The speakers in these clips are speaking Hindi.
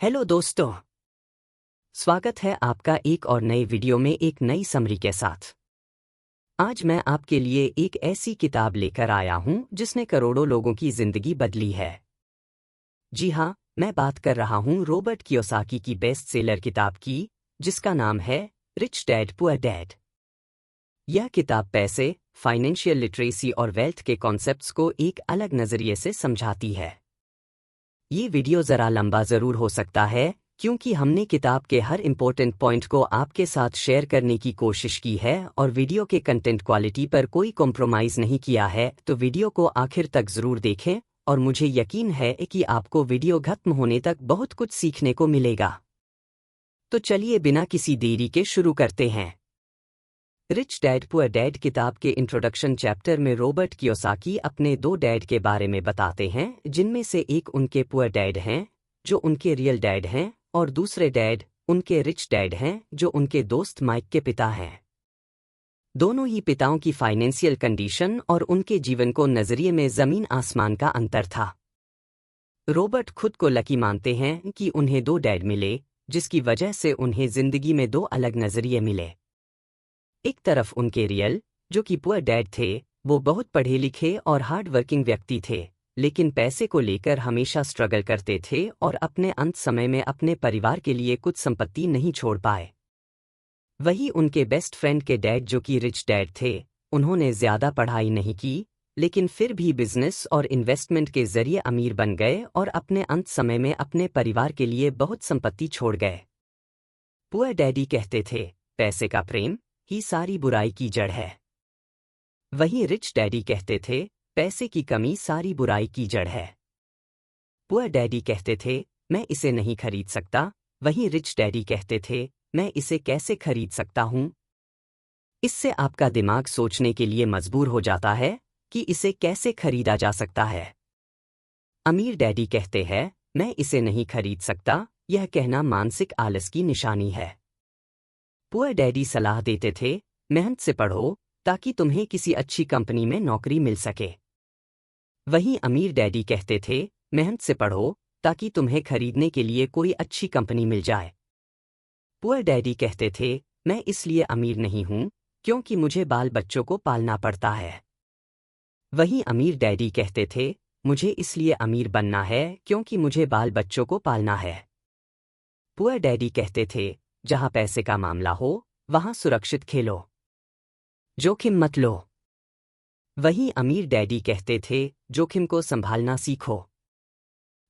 हेलो दोस्तों, स्वागत है आपका एक और नए वीडियो में एक नई समरी के साथ। आज मैं आपके लिए एक ऐसी किताब लेकर आया हूं जिसने करोड़ों लोगों की जिंदगी बदली है। जी हाँ, मैं बात कर रहा हूं रॉबर्ट कियोसाकी की बेस्ट सेलर किताब की, जिसका नाम है रिच डैड पुअर डैड। यह किताब पैसे, फाइनेंशियल लिटरेसी और वेल्थ के कॉन्सेप्ट्स को एक अलग नजरिए से समझाती है। ये वीडियो ज़रा लंबा ज़रूर हो सकता है, क्योंकि हमने किताब के हर इम्पोर्टेंट पॉइंट को आपके साथ शेयर करने की कोशिश की है और वीडियो के कंटेंट क्वालिटी पर कोई कॉम्प्रोमाइज़ नहीं किया है। तो वीडियो को आखिर तक ज़रूर देखें और मुझे यकीन है कि आपको वीडियो खत्म होने तक बहुत कुछ सीखने को मिलेगा। तो चलिए बिना किसी देरी के शुरू करते हैं। रिच डैड पुअर डैड किताब के इंट्रोडक्शन चैप्टर में रॉबर्ट कियोसाकी अपने दो डैड के बारे में बताते हैं, जिनमें से एक उनके पुअर डैड हैं, जो उनके रियल डैड हैं, और दूसरे डैड उनके रिच डैड हैं, जो उनके दोस्त माइक के पिता हैं। दोनों ही पिताओं की फाइनेंशियल कंडीशन और उनके जीवन को नजरिए में जमीन आसमान का अंतर था। रॉबर्ट खुद को लकी मानते हैं कि उन्हें दो डैड मिले, जिसकी वजह से उन्हें जिंदगी में दो अलग नजरिए मिले। एक तरफ उनके रियल, जो कि पुअर डैड थे, वो बहुत पढ़े लिखे और हार्ड वर्किंग व्यक्ति थे, लेकिन पैसे को लेकर हमेशा स्ट्रगल करते थे और अपने अंत समय में अपने परिवार के लिए कुछ संपत्ति नहीं छोड़ पाए। वही उनके बेस्ट फ्रेंड के डैड, जो कि रिच डैड थे, उन्होंने ज्यादा पढ़ाई नहीं की, लेकिन फिर भी बिजनेस और इन्वेस्टमेंट के जरिए अमीर बन गए और अपने अंत समय में अपने परिवार के लिए बहुत संपत्ति छोड़ गए। पुअर डैडी कहते थे, पैसे का प्रेम ही सारी बुराई की जड़ है। वहीं रिच डैडी कहते थे, पैसे की कमी सारी बुराई की जड़ है। पुअर डैडी कहते थे, मैं इसे नहीं खरीद सकता, वहीं रिच डैडी कहते थे, मैं इसे कैसे खरीद सकता हूं। इससे आपका दिमाग सोचने के लिए मजबूर हो जाता है कि इसे कैसे खरीदा जा सकता है। अमीर डैडी कहते हैं, मैं इसे नहीं खरीद सकता, यह कहना मानसिक आलस की निशानी है। पुअर डैडी सलाह देते थे, मेहनत से पढ़ो ताकि तुम्हें किसी अच्छी कंपनी में नौकरी मिल सके। वहीं अमीर डैडी कहते थे, मेहनत से पढ़ो ताकि तुम्हें खरीदने के लिए कोई अच्छी कंपनी मिल जाए। पुअर डैडी कहते थे, मैं इसलिए अमीर नहीं हूं क्योंकि मुझे बाल बच्चों को पालना पड़ता है। वहीं अमीर डैडी कहते थे, मुझे इसलिए अमीर बनना है क्योंकि मुझे बाल बच्चों को पालना है। पुअर डैडी कहते थे, जहां पैसे का मामला हो वहां सुरक्षित खेलो, जोखिम मत लो। वहीं अमीर डैडी कहते थे, जोखिम को संभालना सीखो।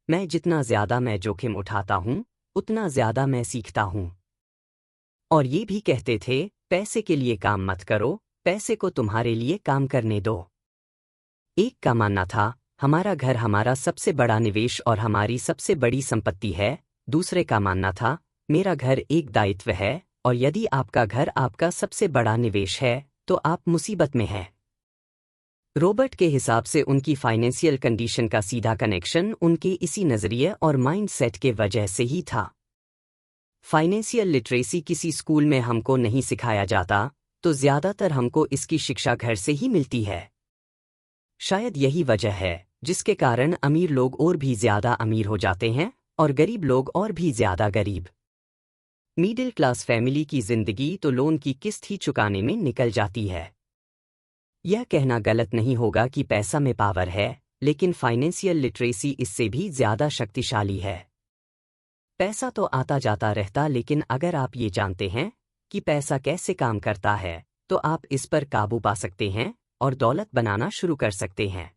जितना ज्यादा मैं जोखिम उठाता हूं, उतना ज्यादा मैं सीखता हूं। और ये भी कहते थे, पैसे के लिए काम मत करो, पैसे को तुम्हारे लिए काम करने दो। एक का मानना था, हमारा घर हमारा सबसे बड़ा निवेश और हमारी सबसे बड़ी संपत्ति है। दूसरे का मानना था, मेरा घर एक दायित्व है और यदि आपका घर आपका सबसे बड़ा निवेश है तो आप मुसीबत में हैं। रॉबर्ट के हिसाब से उनकी फाइनेंशियल कंडीशन का सीधा कनेक्शन उनके इसी नजरिए और माइंड सेट के वजह से ही था। फाइनेंशियल लिटरेसी किसी स्कूल में हमको नहीं सिखाया जाता, तो ज्यादातर हमको इसकी शिक्षा घर से ही मिलती है। शायद यही वजह है जिसके कारण अमीर लोग और भी ज्यादा अमीर हो जाते हैं और गरीब लोग और भी ज्यादा गरीब। मिडिल क्लास फैमिली की जिंदगी तो लोन की किस्त ही चुकाने में निकल जाती है। यह कहना गलत नहीं होगा कि पैसा में पावर है, लेकिन फाइनेंशियल लिटरेसी इससे भी ज्यादा शक्तिशाली है। पैसा तो आता जाता रहता, लेकिन अगर आप ये जानते हैं कि पैसा कैसे काम करता है, तो आप इस पर काबू पा सकते हैं और दौलत बनाना शुरू कर सकते हैं।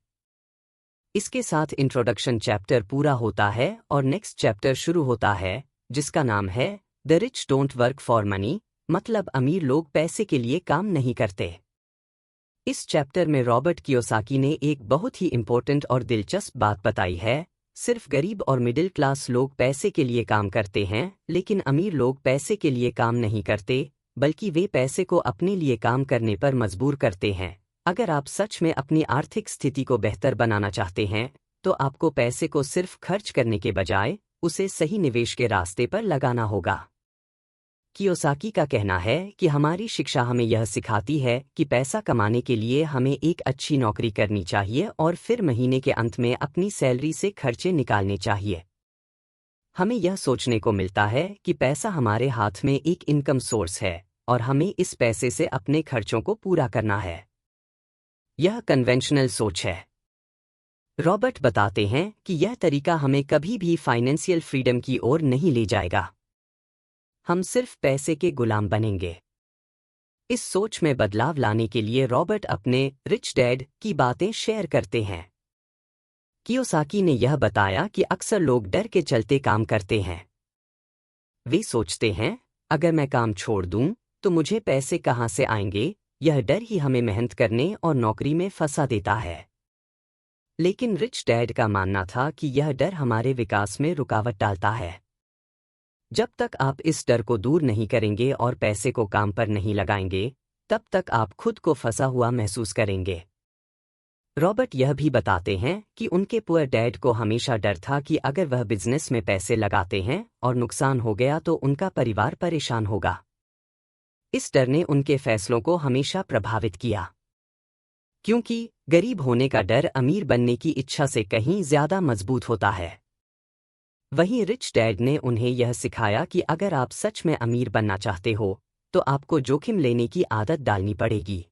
इसके साथ इंट्रोडक्शन चैप्टर पूरा होता है और नेक्स्ट चैप्टर शुरू होता है, जिसका नाम है the rich don't work for money, मतलब अमीर लोग पैसे के लिए काम नहीं करते। इस चैप्टर में रॉबर्ट कियोसाकी ने एक बहुत ही इंपॉर्टेंट और दिलचस्प बात बताई है, सिर्फ गरीब और मिडिल क्लास लोग पैसे के लिए काम करते हैं, लेकिन अमीर लोग पैसे के लिए काम नहीं करते, बल्कि वे पैसे को अपने लिए काम करने पर मजबूर करते हैं। अगर आप सच में अपनी आर्थिक स्थिति को बेहतर बनाना चाहते हैं, तो आपको पैसे को सिर्फ खर्च करने के बजाय उसे सही निवेश के रास्ते पर लगाना होगा। कियोसाकी का कहना है कि हमारी शिक्षा हमें यह सिखाती है कि पैसा कमाने के लिए हमें एक अच्छी नौकरी करनी चाहिए और फिर महीने के अंत में अपनी सैलरी से खर्चे निकालने चाहिए। हमें यह सोचने को मिलता है कि पैसा हमारे हाथ में एक इनकम सोर्स है और हमें इस पैसे से अपने खर्चों को पूरा करना है। यह कन्वेंशनल सोच है। रॉबर्ट बताते हैं कि यह तरीका हमें कभी भी फाइनेंशियल फ्रीडम की ओर नहीं ले जाएगा। हम सिर्फ पैसे के गुलाम बनेंगे। इस सोच में बदलाव लाने के लिए रॉबर्ट अपने रिच डैड की बातें शेयर करते हैं। कियोसाकी ने यह बताया कि अक्सर लोग डर के चलते काम करते हैं। वे सोचते हैं, अगर मैं काम छोड़ दूं, तो मुझे पैसे कहां से आएंगे। यह डर ही हमें मेहनत करने और नौकरी में फंसा देता है। लेकिन रिच डैड का मानना था कि यह डर हमारे विकास में रुकावट डालता है। जब तक आप इस डर को दूर नहीं करेंगे और पैसे को काम पर नहीं लगाएंगे, तब तक आप खुद को फंसा हुआ महसूस करेंगे। रॉबर्ट यह भी बताते हैं कि उनके पुअर डैड को हमेशा डर था कि अगर वह बिजनेस में पैसे लगाते हैं और नुकसान हो गया तो उनका परिवार परेशान होगा। इस डर ने उनके फैसलों को हमेशा प्रभावित किया, क्योंकि गरीब होने का डर अमीर बनने की इच्छा से कहीं ज्यादा मजबूत होता है। वहीं रिच डैड ने उन्हें यह सिखाया कि अगर आप सच में अमीर बनना चाहते हो, तो आपको जोखिम लेने की आदत डालनी पड़ेगी।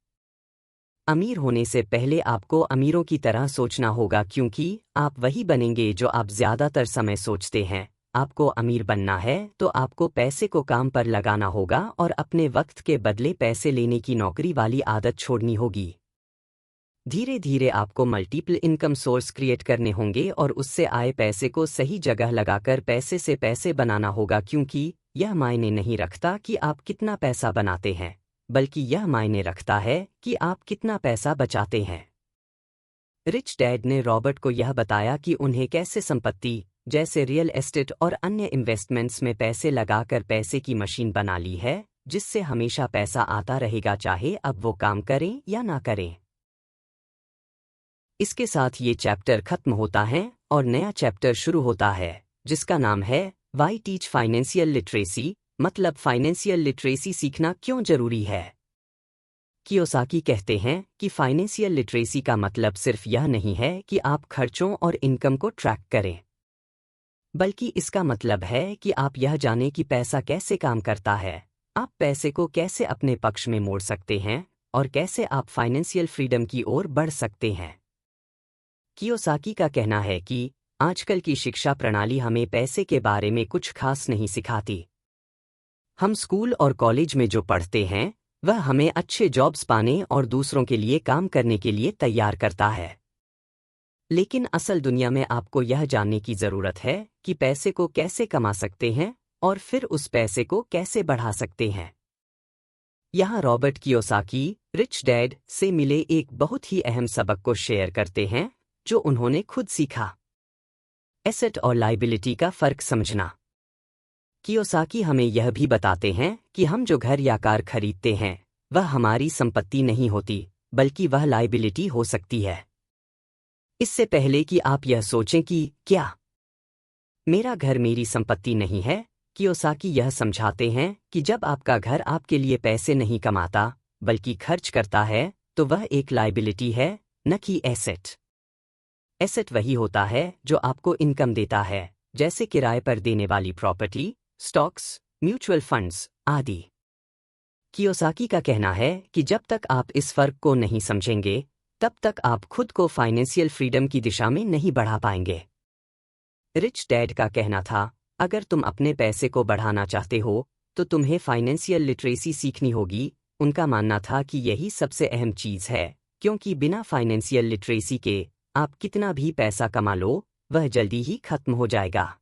अमीर होने से पहले आपको अमीरों की तरह सोचना होगा, क्योंकि आप वही बनेंगे जो आप ज्यादातर समय सोचते हैं। आपको अमीर बनना है तो आपको पैसे को काम पर लगाना होगा और अपने वक्त के बदले पैसे लेने की नौकरी वाली आदत छोड़नी होगी। धीरे धीरे आपको मल्टीपल इनकम सोर्स क्रिएट करने होंगे और उससे आए पैसे को सही जगह लगाकर पैसे से पैसे बनाना होगा, क्योंकि यह मायने नहीं रखता कि आप कितना पैसा बनाते हैं, बल्कि यह मायने रखता है कि आप कितना पैसा बचाते हैं। रिच डैड ने रॉबर्ट को यह बताया कि उन्हें कैसे संपत्ति जैसे रियल एस्टेट और अन्य इन्वेस्टमेंट्स में पैसे लगाकर पैसे की मशीन बना ली है, जिससे हमेशा पैसा आता रहेगा, चाहे अब वो काम करें या ना करें। इसके साथ ये चैप्टर खत्म होता है और नया चैप्टर शुरू होता है, जिसका नाम है वाई टीच फाइनेंशियल लिटरेसी, मतलब फाइनेंशियल लिटरेसी सीखना क्यों जरूरी है। कियोसाकी कहते हैं कि फाइनेंशियल लिटरेसी का मतलब सिर्फ यह नहीं है कि आप खर्चों और इनकम को ट्रैक करें, बल्कि इसका मतलब है कि आप यह जानें कि पैसा कैसे काम करता है, आप पैसे को कैसे अपने पक्ष में मोड़ सकते हैं और कैसे आप फाइनेंशियल फ्रीडम की ओर बढ़ सकते हैं। कियोसाकी का कहना है कि आजकल की शिक्षा प्रणाली हमें पैसे के बारे में कुछ खास नहीं सिखाती। हम स्कूल और कॉलेज में जो पढ़ते हैं वह हमें अच्छे जॉब्स पाने और दूसरों के लिए काम करने के लिए तैयार करता है। लेकिन असल दुनिया में आपको यह जानने की जरूरत है कि पैसे को कैसे कमा सकते हैं और फिर उस पैसे को कैसे बढ़ा सकते हैं। यहाँ रॉबर्ट कियोसाकी रिच डैड से मिले एक बहुत ही अहम सबक को शेयर करते हैं, जो उन्होंने खुद सीखा। एसेट और लायबिलिटी का फर्क समझना। कियोसाकी हमें यह भी बताते हैं कि हम जो घर या कार खरीदते हैं वह हमारी संपत्ति नहीं होती, बल्कि वह लायबिलिटी हो सकती है। इससे पहले कि आप यह सोचें कि क्या मेरा घर मेरी संपत्ति नहीं है, कियोसाकी यह समझाते हैं कि जब आपका घर आपके लिए पैसे नहीं कमाता बल्कि खर्च करता है, तो वह एक लायबिलिटी है, न कि एसेट। एसेट वही होता है जो आपको इनकम देता है, जैसे किराए पर देने वाली प्रॉपर्टी, स्टॉक्स, म्यूचुअल फंड्स आदि। कियोसाकी का कहना है कि जब तक आप इस फर्क को नहीं समझेंगे, तब तक आप खुद को फाइनेंशियल फ्रीडम की दिशा में नहीं बढ़ा पाएंगे। रिच डैड का कहना था, अगर तुम अपने पैसे को बढ़ाना चाहते हो तो तुम्हें फाइनेंशियल लिटरेसी सीखनी होगी। उनका मानना था कि यही सबसे अहम चीज है, क्योंकि बिना फाइनेंशियल लिटरेसी के आप कितना भी पैसा कमा लो, वह जल्दी ही खत्म हो जाएगा।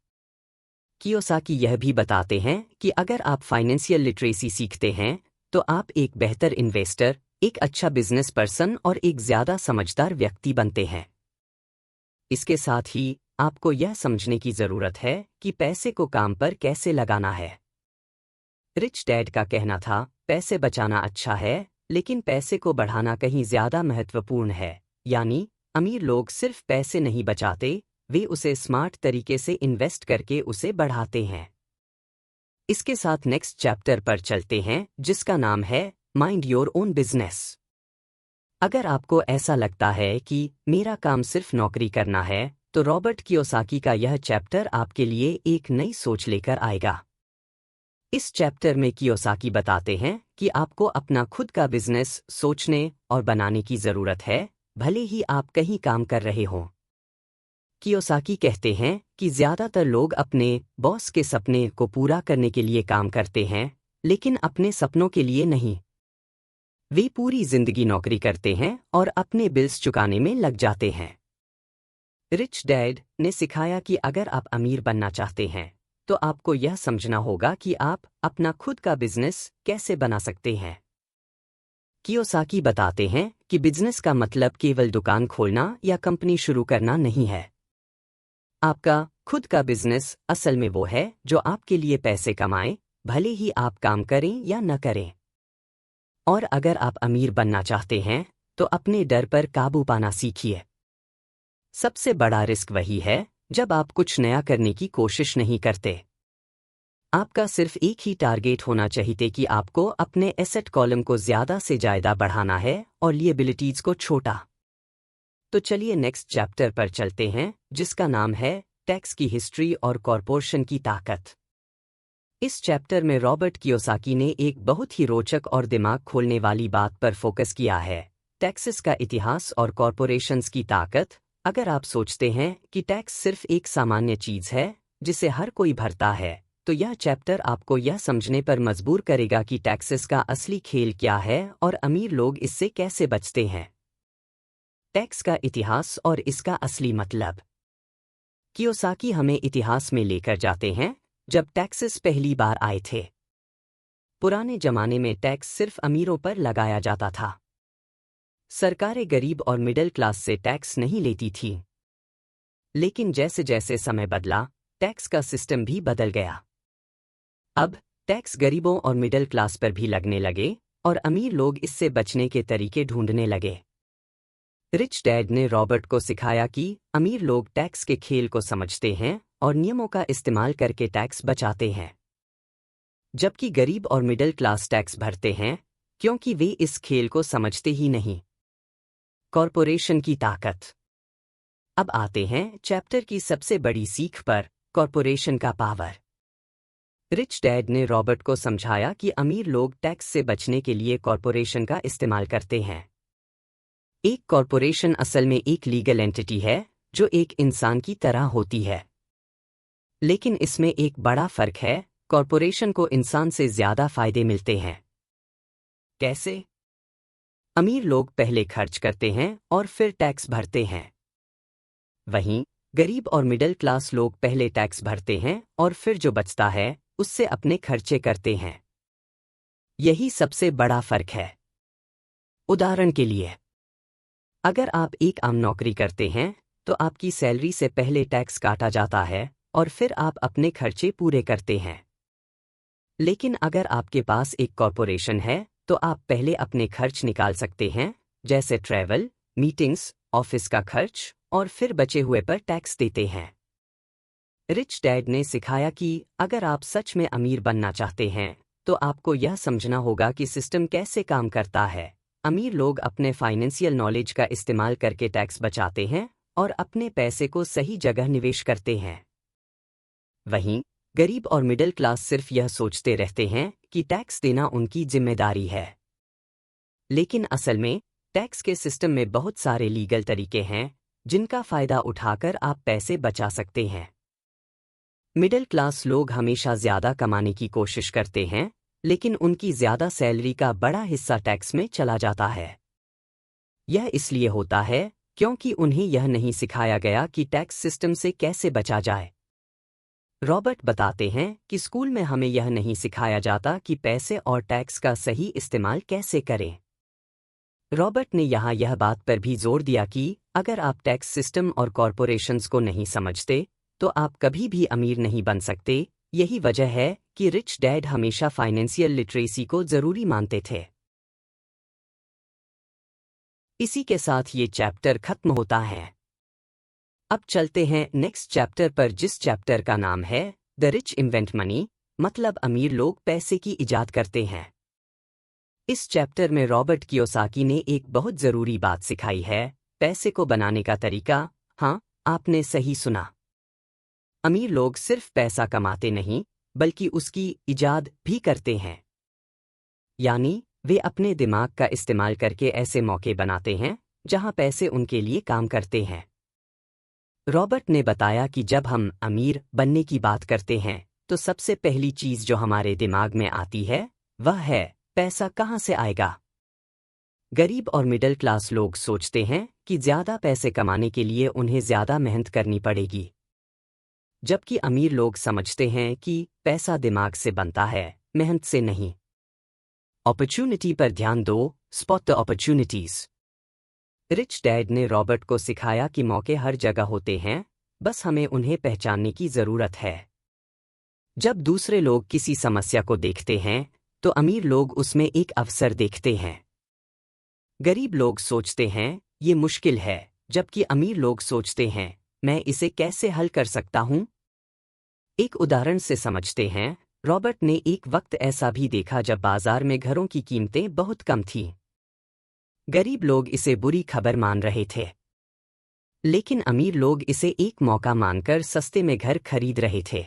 कियोसाकी यह भी बताते हैं कि अगर आप फाइनेंशियल लिटरेसी सीखते हैं तो आप एक बेहतर इन्वेस्टर, एक अच्छा बिजनेस पर्सन और एक ज्यादा समझदार व्यक्ति बनते हैं। इसके साथ ही आपको यह समझने की जरूरत है कि पैसे को काम पर कैसे लगाना है। रिच डैड का कहना था, पैसे बचाना अच्छा है, लेकिन पैसे को बढ़ाना कहीं ज्यादा महत्वपूर्ण है। यानी अमीर लोग सिर्फ पैसे नहीं बचाते, वे उसे स्मार्ट तरीके से इन्वेस्ट करके उसे बढ़ाते हैं। इसके साथ नेक्स्ट चैप्टर पर चलते हैं, जिसका नाम है माइंड योर ओन बिजनेस। अगर आपको ऐसा लगता है कि मेरा काम सिर्फ नौकरी करना है, तो रॉबर्ट कियोसाकी का यह चैप्टर आपके लिए एक नई सोच लेकर आएगा। इस चैप्टर में कियोसाकी बताते हैं कि आपको अपना खुद का बिजनेस सोचने और बनाने की जरूरत है, भले ही आप कहीं काम कर रहे हों। कियोसाकी कहते हैं कि ज्यादातर लोग अपने बॉस के सपने को पूरा करने के लिए काम करते हैं, लेकिन अपने सपनों के लिए नहीं। वे पूरी जिंदगी नौकरी करते हैं और अपने बिल्स चुकाने में लग जाते हैं। रिच डैड ने सिखाया कि अगर आप अमीर बनना चाहते हैं तो आपको यह समझना होगा कि आप अपना खुद का बिजनेस कैसे बना सकते हैं। कियोसाकी बताते हैं कि बिजनेस का मतलब केवल दुकान खोलना या कंपनी शुरू करना नहीं है। आपका खुद का बिजनेस असल में वो है जो आपके लिए पैसे कमाए, भले ही आप काम करें या न करें। और अगर आप अमीर बनना चाहते हैं तो अपने डर पर काबू पाना सीखिए। सबसे बड़ा रिस्क वही है जब आप कुछ नया करने की कोशिश नहीं करते। आपका सिर्फ एक ही टारगेट होना चाहिए कि आपको अपने एसेट कॉलम को ज्यादा से ज्यादा बढ़ाना है और लिएबिलिटीज को छोटा। तो चलिए नेक्स्ट चैप्टर पर चलते हैं, जिसका नाम है टैक्स की हिस्ट्री और कॉरपोरेशन की ताकत। इस चैप्टर में रॉबर्ट कियोसाकी ने एक बहुत ही रोचक और दिमाग खोलने वाली बात पर फोकस किया है, टैक्सेस का इतिहास और कॉरपोरेशंस की ताकत। अगर आप सोचते हैं कि टैक्स सिर्फ एक सामान्य चीज है जिसे हर कोई भरता है, तो यह चैप्टर आपको यह समझने पर मजबूर करेगा कि टैक्सेस का असली खेल क्या है और अमीर लोग इससे कैसे बचते हैं। टैक्स का इतिहास और इसका असली मतलब। कियोसाकी हमें इतिहास में लेकर जाते हैं जब टैक्सेस पहली बार आए थे। पुराने जमाने में टैक्स सिर्फ अमीरों पर लगाया जाता था। सरकारें गरीब और मिडिल क्लास से टैक्स नहीं लेती थी। लेकिन जैसे जैसे समय बदला, टैक्स का सिस्टम भी बदल गया। अब टैक्स गरीबों और मिडिल क्लास पर भी लगने लगे और अमीर लोग इससे बचने के तरीके ढूंढने लगे। रिच डैड ने रॉबर्ट को सिखाया कि अमीर लोग टैक्स के खेल को समझते हैं और नियमों का इस्तेमाल करके टैक्स बचाते हैं, जबकि गरीब और मिडिल क्लास टैक्स भरते हैं क्योंकि वे इस खेल को समझते ही नहीं। कॉरपोरेशन की ताकत। अब आते हैं चैप्टर की सबसे बड़ी सीख पर, कॉरपोरेशन का पावर। रिच डैड ने रॉबर्ट को समझाया कि अमीर लोग टैक्स से बचने के लिए कॉरपोरेशन का इस्तेमाल करते हैं। एक कॉरपोरेशन असल में एक लीगल एंटिटी है जो एक इंसान की तरह होती है। लेकिन इसमें एक बड़ा फर्क है, कॉरपोरेशन को इंसान से ज्यादा फायदे मिलते हैं। कैसे? अमीर लोग पहले खर्च करते हैं और फिर टैक्स भरते हैं। वहीं गरीब और मिडिल क्लास लोग पहले टैक्स भरते हैं और फिर जो बचता है उससे अपने खर्चे करते हैं। यही सबसे बड़ा फर्क है। उदाहरण के लिए, अगर आप एक आम नौकरी करते हैं तो आपकी सैलरी से पहले टैक्स काटा जाता है और फिर आप अपने खर्चे पूरे करते हैं। लेकिन अगर आपके पास एक कॉरपोरेशन है तो आप पहले अपने खर्च निकाल सकते हैं, जैसे ट्रैवल, मीटिंग्स, ऑफिस का खर्च, और फिर बचे हुए पर टैक्स देते हैं। रिच डैड ने सिखाया कि अगर आप सच में अमीर बनना चाहते हैं तो आपको यह समझना होगा कि सिस्टम कैसे काम करता है। अमीर लोग अपने फाइनेंशियल नॉलेज का इस्तेमाल करके टैक्स बचाते हैं और अपने पैसे को सही जगह निवेश करते हैं। वहीं गरीब और मिडिल क्लास सिर्फ यह सोचते रहते हैं कि टैक्स देना उनकी जिम्मेदारी है। लेकिन असल में टैक्स के सिस्टम में बहुत सारे लीगल तरीके हैं जिनका फायदा उठाकर आप पैसे बचा सकते हैं। मिडिल क्लास लोग हमेशा ज्यादा कमाने की कोशिश करते हैं, लेकिन उनकी ज्यादा सैलरी का बड़ा हिस्सा टैक्स में चला जाता है। यह इसलिए होता है क्योंकि उन्हें यह नहीं सिखाया गया कि टैक्स सिस्टम से कैसे बचा जाए। रॉबर्ट बताते हैं कि स्कूल में हमें यह नहीं सिखाया जाता कि पैसे और टैक्स का सही इस्तेमाल कैसे करें। रॉबर्ट ने यहाँ यह बात पर भी जोर दिया कि अगर आप टैक्स सिस्टम और कॉरपोरेशंस को नहीं समझते तो आप कभी भी अमीर नहीं बन सकते। यही वजह है कि रिच डैड हमेशा फाइनेंशियल लिटरेसी को जरूरी मानते थे। इसी के साथ ये चैप्टर खत्म होता है। अब चलते हैं नेक्स्ट चैप्टर पर, जिस चैप्टर का नाम है द रिच इन्वेंट मनी, मतलब अमीर लोग पैसे की इजाद करते हैं। इस चैप्टर में रॉबर्ट कियोसाकी ने एक बहुत जरूरी बात सिखाई है, पैसे को बनाने का तरीका। हाँ, आपने सही सुना। अमीर लोग सिर्फ पैसा कमाते नहीं, बल्कि उसकी इजाद भी करते हैं। यानी वे अपने दिमाग का इस्तेमाल करके ऐसे मौके बनाते हैं जहां पैसे उनके लिए काम करते हैं। रॉबर्ट ने बताया कि जब हम अमीर बनने की बात करते हैं तो सबसे पहली चीज जो हमारे दिमाग में आती है वह है पैसा कहां से आएगा। गरीब और मिडिल क्लास लोग सोचते हैं कि ज्यादा पैसे कमाने के लिए उन्हें ज्यादा मेहनत करनी पड़ेगी, जबकि अमीर लोग समझते हैं कि पैसा दिमाग से बनता है, मेहनत से नहीं। अपॉर्चुनिटी पर ध्यान दो, spot the opportunities. Rich dad ने रॉबर्ट को सिखाया कि मौके हर जगह होते हैं, बस हमें उन्हें पहचानने की जरूरत है। जब दूसरे लोग किसी समस्या को देखते हैं तो अमीर लोग उसमें एक अवसर देखते हैं। गरीब लोग सोचते हैं ये मुश्किल है, जबकि अमीर लोग सोचते हैं मैं इसे कैसे हल कर सकता हूं। एक उदाहरण से समझते हैं। रॉबर्ट ने एक वक्त ऐसा भी देखा जब बाजार में घरों की कीमतें बहुत कम थीं। गरीब लोग इसे बुरी खबर मान रहे थे, लेकिन अमीर लोग इसे एक मौका मानकर सस्ते में घर खरीद रहे थे।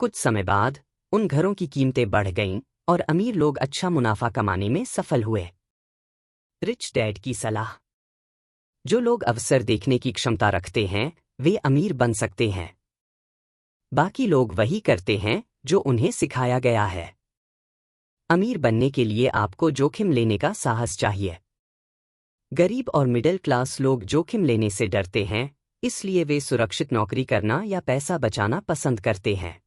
कुछ समय बाद उन घरों की कीमतें बढ़ गईं और अमीर लोग अच्छा मुनाफा कमाने में सफल हुए। रिच डैड की सलाह। जो लोग अवसर देखने की क्षमता रखते हैं वे अमीर बन सकते हैं। बाकी लोग वही करते हैं जो उन्हें सिखाया गया है। अमीर बनने के लिए आपको जोखिम लेने का साहस चाहिए। गरीब और मिडिल क्लास लोग जोखिम लेने से डरते हैं, इसलिए वे सुरक्षित नौकरी करना या पैसा बचाना पसंद करते हैं।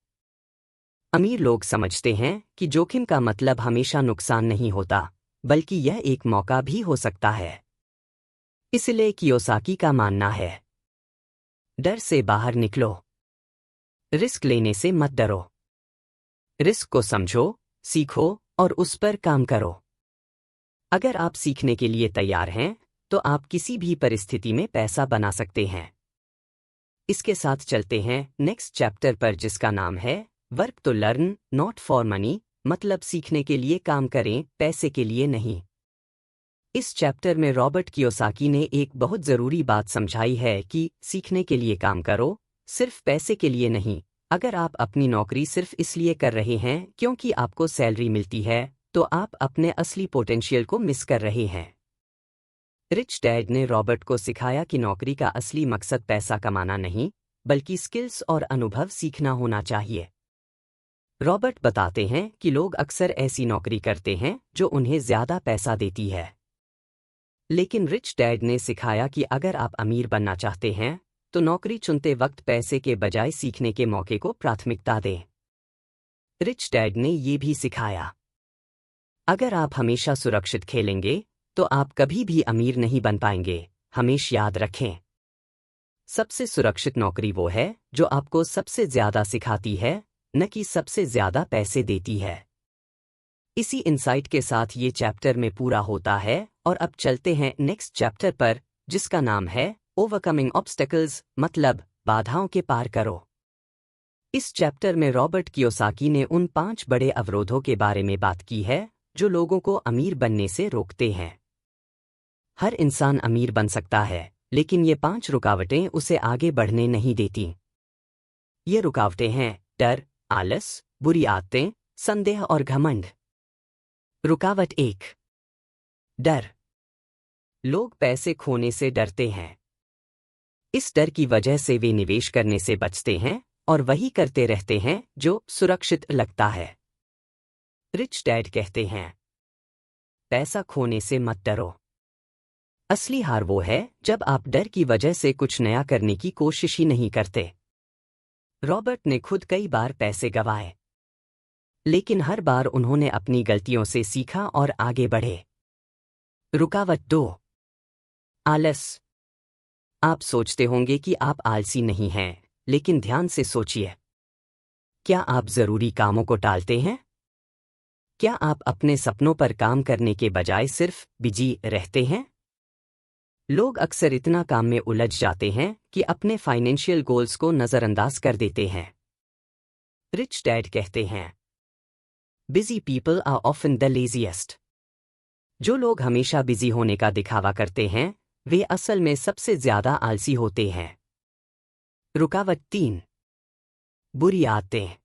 अमीर लोग समझते हैं कि जोखिम का मतलब हमेशा नुकसान नहीं होता, बल्कि यह एक मौका भी हो सकता है। इसलिए कियोसाकी का मानना है, डर से बाहर निकलो, रिस्क लेने से मत डरो। रिस्क को समझो, सीखो और उस पर काम करो। अगर आप सीखने के लिए तैयार हैं तो आप किसी भी परिस्थिति में पैसा बना सकते हैं। इसके साथ चलते हैं नेक्स्ट चैप्टर पर, जिसका नाम है work to learn not for money, मतलब सीखने के लिए काम करें, पैसे के लिए नहीं। इस चैप्टर में रॉबर्ट कियोसाकी ने एक बहुत ज़रूरी बात समझाई है कि सीखने के लिए काम करो, सिर्फ पैसे के लिए नहीं। अगर आप अपनी नौकरी सिर्फ इसलिए कर रहे हैं क्योंकि आपको सैलरी मिलती है तो आप अपने असली पोटेंशियल को मिस कर रहे हैं। रिच डैड ने रॉबर्ट को सिखाया कि नौकरी का असली मकसद पैसा कमाना नहीं, बल्कि स्किल्स और अनुभव सीखना होना चाहिए। रॉबर्ट बताते हैं कि लोग अक्सर ऐसी नौकरी करते हैं जो उन्हें ज्यादा पैसा देती है, लेकिन रिच डैड ने सिखाया कि अगर आप अमीर बनना चाहते हैं तो नौकरी चुनते वक्त पैसे के बजाय सीखने के मौके को प्राथमिकता दें। रिच डैड ने ये भी सिखाया, अगर आप हमेशा सुरक्षित खेलेंगे तो आप कभी भी अमीर नहीं बन पाएंगे। हमेशा याद रखें, सबसे सुरक्षित नौकरी वो है जो आपको सबसे ज्यादा सिखाती है, न कि सबसे ज्यादा पैसे देती है। इसी इंसाइट के साथ ये चैप्टर में पूरा होता है और अब चलते हैं नेक्स्ट चैप्टर पर, जिसका नाम है ओवरकमिंग ऑब्स्टेकल्स, मतलब बाधाओं के पार करो। इस चैप्टर में रॉबर्ट कियोसाकी ने उन 5 बड़े अवरोधों के बारे में बात की है जो लोगों को अमीर बनने से रोकते हैं। हर इंसान अमीर बन सकता है, लेकिन ये 5 रुकावटें उसे आगे बढ़ने नहीं देती। ये रुकावटें हैं डर, आलस, बुरी आदतें, संदेह और घमंड। रुकावट 1, डर। लोग पैसे खोने से डरते हैं। इस डर की वजह से वे निवेश करने से बचते हैं और वही करते रहते हैं जो सुरक्षित लगता है। रिच डैड कहते हैं, पैसा खोने से मत डरो। असली हार वो है जब आप डर की वजह से कुछ नया करने की कोशिश ही नहीं करते। रॉबर्ट ने खुद कई बार पैसे गंवाए, लेकिन हर बार उन्होंने अपनी गलतियों से सीखा और आगे बढ़े। रुकावट 2, आलस। आप सोचते होंगे कि आप आलसी नहीं हैं, लेकिन ध्यान से सोचिए, क्या आप जरूरी कामों को टालते हैं? क्या आप अपने सपनों पर काम करने के बजाय सिर्फ बिजी रहते हैं? लोग अक्सर इतना काम में उलझ जाते हैं कि अपने फाइनेंशियल गोल्स को नजरअंदाज कर देते हैं। रिच डैड कहते हैं, busy people are often the laziest. जो लोग हमेशा बिजी होने का दिखावा करते हैं वे असल में सबसे ज्यादा आलसी होते हैं। रुकावट 3। बुरी आदतें।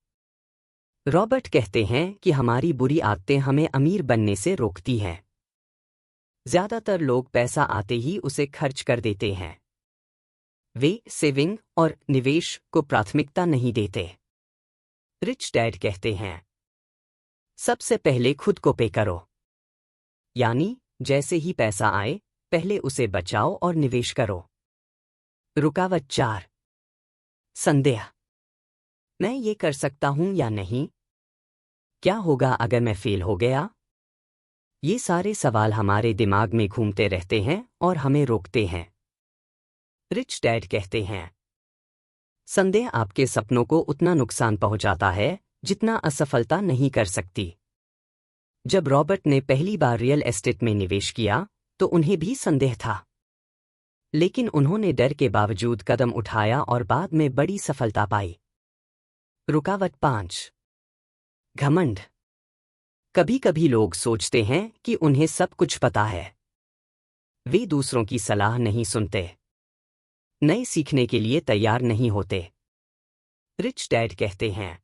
रॉबर्ट कहते हैं कि हमारी बुरी आदतें हमें अमीर बनने से रोकती हैं। ज्यादातर लोग पैसा आते ही उसे खर्च कर देते हैं। वे सेविंग और निवेश को प्राथमिकता नहीं देते। रिच डैड कहते हैं, सबसे पहले खुद को पे करो। यानी जैसे ही पैसा आए, पहले उसे बचाओ और निवेश करो। रुकावट 4। संदेह। मैं ये कर सकता हूं या नहीं? क्या होगा अगर मैं फेल हो गया? ये सारे सवाल हमारे दिमाग में घूमते रहते हैं और हमें रोकते हैं। रिच डैड कहते हैं, संदेह आपके सपनों को उतना नुकसान पहुंचाता है जितना असफलता नहीं कर सकती। जब रॉबर्ट ने पहली बार रियल एस्टेट में निवेश किया तो उन्हें भी संदेह था, लेकिन उन्होंने डर के बावजूद कदम उठाया और बाद में बड़ी सफलता पाई। रुकावट 5। घमंड। कभी कभी लोग सोचते हैं कि उन्हें सब कुछ पता है। वे दूसरों की सलाह नहीं सुनते, नए सीखने के लिए तैयार नहीं होते। रिच डैड कहते हैं,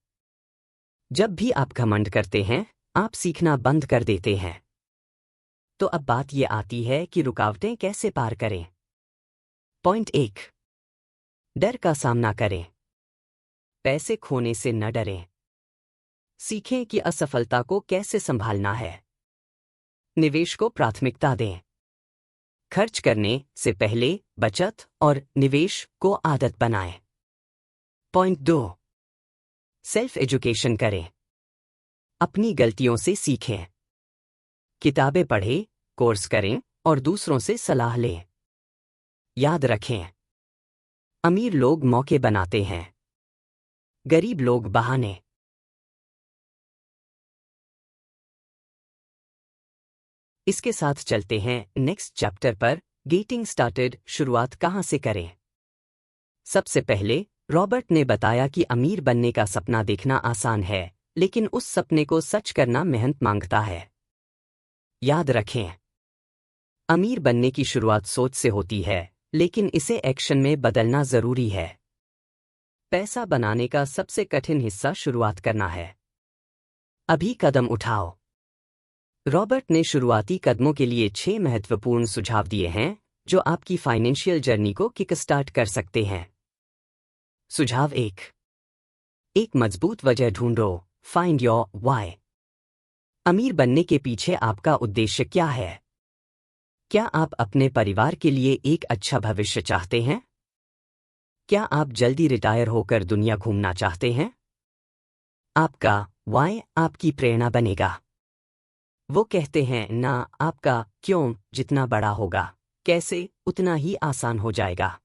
जब भी आप घमंड करते हैं, आप सीखना बंद कर देते हैं। तो अब बात यह आती है कि रुकावटें कैसे पार करें। पॉइंट 1। डर का सामना करें। पैसे खोने से न डरें। सीखें कि असफलता को कैसे संभालना है। निवेश को प्राथमिकता दें। खर्च करने से पहले बचत और निवेश को आदत बनाएं। पॉइंट 2। सेल्फ एजुकेशन करें। अपनी गलतियों से सीखें। किताबें पढ़ें, कोर्स करें और दूसरों से सलाह लें। याद रखें, अमीर लोग मौके बनाते हैं, गरीब लोग बहाने। इसके साथ चलते हैं नेक्स्ट चैप्टर पर, गेटिंग स्टार्टेड। शुरुआत कहां से करें? सबसे पहले रॉबर्ट ने बताया कि अमीर बनने का सपना देखना आसान है, लेकिन उस सपने को सच करना मेहनत मांगता है। याद रखें, अमीर बनने की शुरुआत सोच से होती है, लेकिन इसे एक्शन में बदलना जरूरी है। पैसा बनाने का सबसे कठिन हिस्सा शुरुआत करना है। अभी कदम उठाओ। रॉबर्ट ने शुरुआती कदमों के लिए 6 महत्वपूर्ण सुझाव दिए हैं जो आपकी फाइनेंशियल जर्नी को किकस्टार्ट कर सकते हैं। सुझाव 1। एक मजबूत वजह ढूंढो। Find your why. अमीर बनने के पीछे आपका उद्देश्य क्या है? क्या आप अपने परिवार के लिए एक अच्छा भविष्य चाहते हैं? क्या आप जल्दी रिटायर होकर दुनिया घूमना चाहते हैं? आपका व्हाई आपकी प्रेरणा बनेगा। वो कहते हैं ना, आपका क्यों जितना बड़ा होगा, कैसे उतना ही आसान हो जाएगा।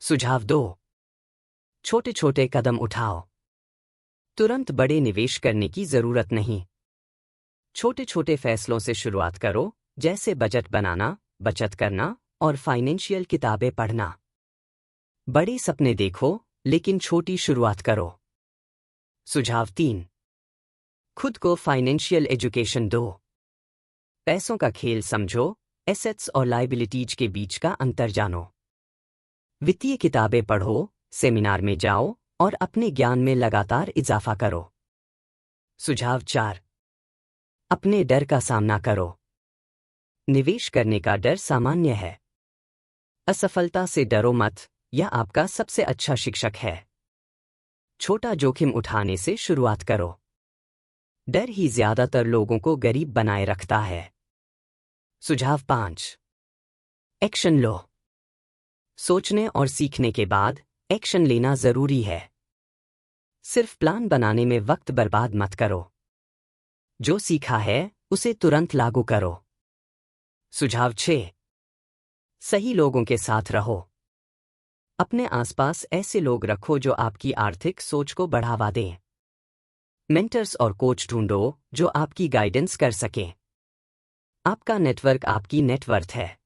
सुझाव 2। छोटे छोटे कदम उठाओ। तुरंत बड़े निवेश करने की जरूरत नहीं। छोटे छोटे फैसलों से शुरुआत करो, जैसे बजट बनाना, बचत करना और फाइनेंशियल किताबें पढ़ना। बड़े सपने देखो, लेकिन छोटी शुरुआत करो। सुझाव 3। खुद को फाइनेंशियल एजुकेशन दो। पैसों का खेल समझो, एसेट्स और लायबिलिटीज के बीच का अंतर जानो। वित्तीय किताबें पढ़ो, सेमिनार में जाओ और अपने ज्ञान में लगातार इजाफा करो। सुझाव 4। अपने डर का सामना करो। निवेश करने का डर सामान्य है। असफलता से डरो मत, यह आपका सबसे अच्छा शिक्षक है। छोटा जोखिम उठाने से शुरुआत करो। डर ही ज्यादातर लोगों को गरीब बनाए रखता है। सुझाव 5। एक्शन लो। सोचने और सीखने के बाद एक्शन लेना जरूरी है। सिर्फ प्लान बनाने में वक्त बर्बाद मत करो। जो सीखा है उसे तुरंत लागू करो। सुझाव 6। सही लोगों के साथ रहो। अपने आसपास ऐसे लोग रखो जो आपकी आर्थिक सोच को बढ़ावा दें। मेंटर्स और कोच ढूंढो जो आपकी गाइडेंस कर सकें। आपका नेटवर्क आपकी नेटवर्थ है।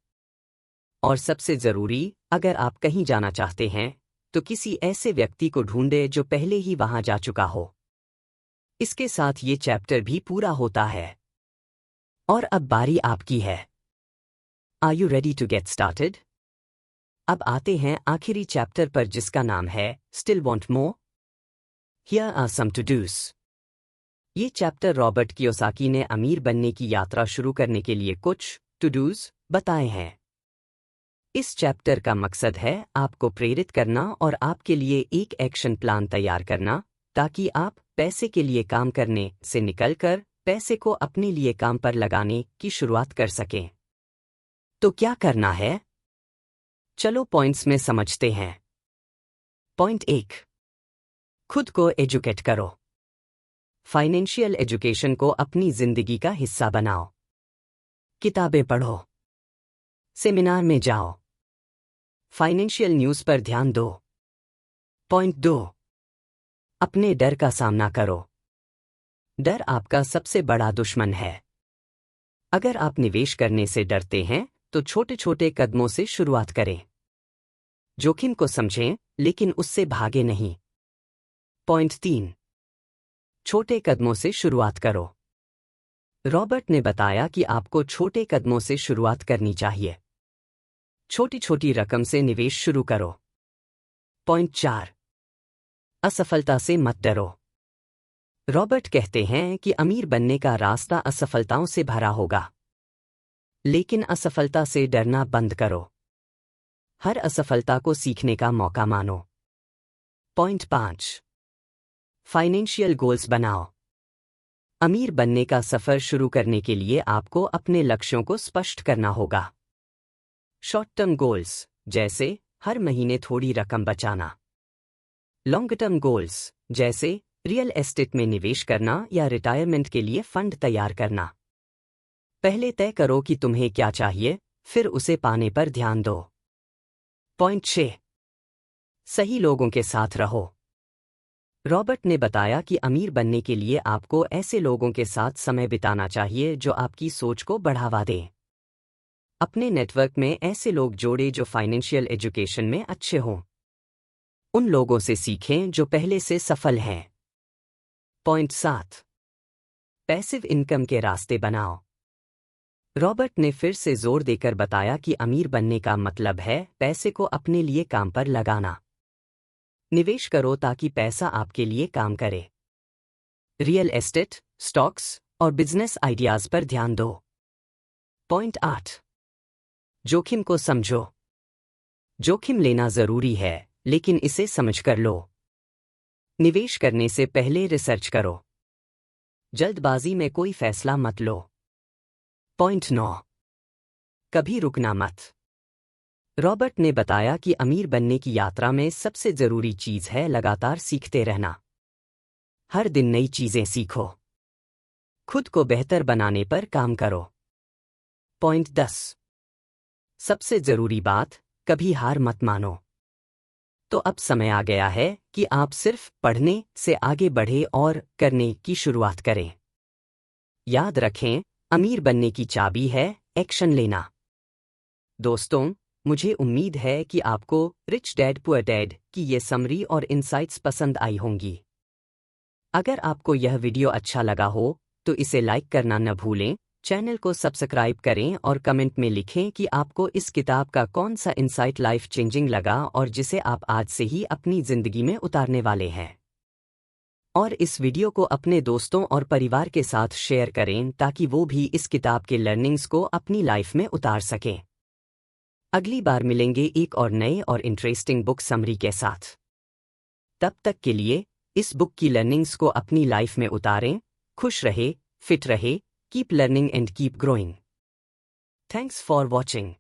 और सबसे जरूरी, अगर आप कहीं जाना चाहते हैं तो किसी ऐसे व्यक्ति को ढूंढे जो पहले ही वहां जा चुका हो। इसके साथ ये चैप्टर भी पूरा होता है। और अब बारी आपकी है। Are you ready to get started? अब आते हैं आखिरी चैप्टर पर जिसका नाम है still want more. Here are some to dos. ये चैप्टर रॉबर्ट कियोसाकी ने अमीर बनने की यात्रा शुरू करने के लिए कुछ टू डूज बताए हैं। इस चैप्टर का मकसद है आपको प्रेरित करना और आपके लिए एक एक्शन प्लान तैयार करना ताकि आप पैसे के लिए काम करने से निकलकर पैसे को अपने लिए काम पर लगाने की शुरुआत कर सकें। तो क्या करना है? चलो पॉइंट्स में समझते हैं। पॉइंट 1, खुद को एजुकेट करो। फाइनेंशियल एजुकेशन को अपनी जिंदगी का हिस्सा बनाओ। किताबें पढ़ो, सेमिनार में जाओ, फाइनेंशियल न्यूज़ पर ध्यान दो। पॉइंट 2, अपने डर का सामना करो। डर आपका सबसे बड़ा दुश्मन है। अगर आप निवेश करने से डरते हैं तो छोटे छोटे कदमों से शुरुआत करें। जोखिम को समझें लेकिन उससे भागे नहीं। पॉइंट 3, छोटे कदमों से शुरुआत करो। रॉबर्ट ने बताया कि आपको छोटे कदमों से शुरुआत करनी चाहिए। छोटी छोटी रकम से निवेश शुरू करो। पॉइंट 4, असफलता से मत डरो। रॉबर्ट कहते हैं कि अमीर बनने का रास्ता असफलताओं से भरा होगा, लेकिन असफलता से डरना बंद करो। हर असफलता को सीखने का मौका मानो। पॉइंट 5, फाइनेंशियल गोल्स बनाओ। अमीर बनने का सफर शुरू करने के लिए आपको अपने लक्ष्यों को स्पष्ट करना होगा। शॉर्ट टर्म गोल्स जैसे हर महीने थोड़ी रकम बचाना। लॉन्ग टर्म गोल्स जैसे रियल एस्टेट में निवेश करना या रिटायरमेंट के लिए फंड तैयार करना। पहले तय करो कि तुम्हें क्या चाहिए, फिर उसे पाने पर ध्यान दो। पॉइंट 6, सही लोगों के साथ रहो। रॉबर्ट ने बताया कि अमीर बनने के लिए आपको ऐसे लोगों के साथ समय बिताना चाहिए जो आपकी सोच को बढ़ावा दें। अपने नेटवर्क में ऐसे लोग जोड़ें जो फाइनेंशियल एजुकेशन में अच्छे हों। उन लोगों से सीखें जो पहले से सफल हैं। पॉइंट 7, पैसिव इनकम के रास्ते बनाओ। रॉबर्ट ने फिर से जोर देकर बताया कि अमीर बनने का मतलब है पैसे को अपने लिए काम पर लगाना। निवेश करो ताकि पैसा आपके लिए काम करे। रियल एस्टेट, स्टॉक्स और बिजनेस आइडियाज पर ध्यान दो। पॉइंट 8, जोखिम को समझो। जोखिम लेना जरूरी है, लेकिन इसे समझकर लो। निवेश करने से पहले रिसर्च करो। जल्दबाजी में कोई फैसला मत लो। पॉइंट 9, कभी रुकना मत। रॉबर्ट ने बताया कि अमीर बनने की यात्रा में सबसे जरूरी चीज है लगातार सीखते रहना। हर दिन नई चीजें सीखो। खुद को बेहतर बनाने पर काम करो। पॉइंट 10, सबसे जरूरी बात, कभी हार मत मानो। तो अब समय आ गया है कि आप सिर्फ पढ़ने से आगे बढ़े और करने की शुरुआत करें। याद रखें, अमीर बनने की चाबी है एक्शन लेना। दोस्तों, मुझे उम्मीद है कि आपको रिच डैड पुअर डैड की ये समरी और इनसाइट्स पसंद आई होंगी। अगर आपको यह वीडियो अच्छा लगा हो तो इसे लाइक करना न भूलें, चैनल को सब्सक्राइब करें और कमेंट में लिखें कि आपको इस किताब का कौन सा इंसाइट लाइफ चेंजिंग लगा और जिसे आप आज से ही अपनी जिंदगी में उतारने वाले हैं। और इस वीडियो को अपने दोस्तों और परिवार के साथ शेयर करें ताकि वो भी इस किताब के लर्निंग्स को अपनी लाइफ में उतार सकें। अगली बार मिलेंगे एक और नए और इंटरेस्टिंग बुक समरी के साथ। तब तक के लिए इस बुक की लर्निंग्स को अपनी लाइफ में उतारें। खुश रहे, फिट रहे, keep learning and keep growing. Thanks for watching.